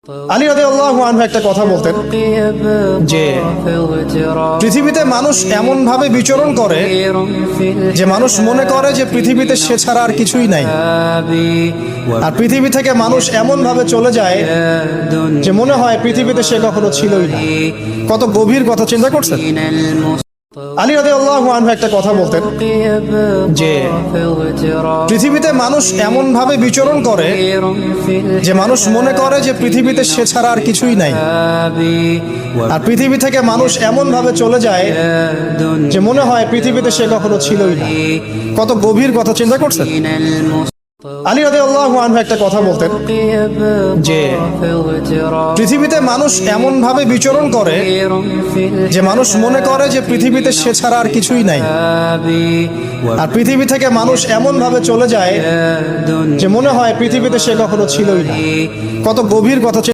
আলী রাদিয়াল্লাহু আনহু একটা কথা বলতেন যে পৃথিবীতে মানুষ এমন ভাবে বিচরণ করে যে মানুষ মনে করে যে পৃথিবীতে সে ছাড়া আর কিছুই নাই, আর পৃথিবী থেকে মানুষ এমন ভাবে চলে যায় যে মনে হয় পৃথিবীতে সে কখনো ছিলই না। কত গভীর কথা চিন্তা করছেন? আলী রাদিয়াল্লাহু আনহু একটা কথা বলতেন যে পৃথিবীতে মানুষ এমন ভাবে বিচরণ করে যে মানুষ মনে করে যে পৃথিবীতে সে ছাড়া আর কিছুই নাই, আর পৃথিবী থেকে মানুষ এমন ভাবে চলে যায় যে মনে হয় পৃথিবীতে সে কখনো ছিলই না। কত গভীর কথা চিন্তা করছেন? আলী রাদিয়াল্লাহু আনহু একটা কথা বলতেন যে পৃথিবীতে মানুষ এমন ভাবে বিচরণ করে যে মানুষ মনে করে যে পৃথিবীতে সে ছাড়া আর কিছুই নাই, আর পৃথিবী থেকে মানুষ এমন ভাবে চলে যায় যে মনে হয় পৃথিবীতে সে কখনো ছিলই না। কত গভীর কথা।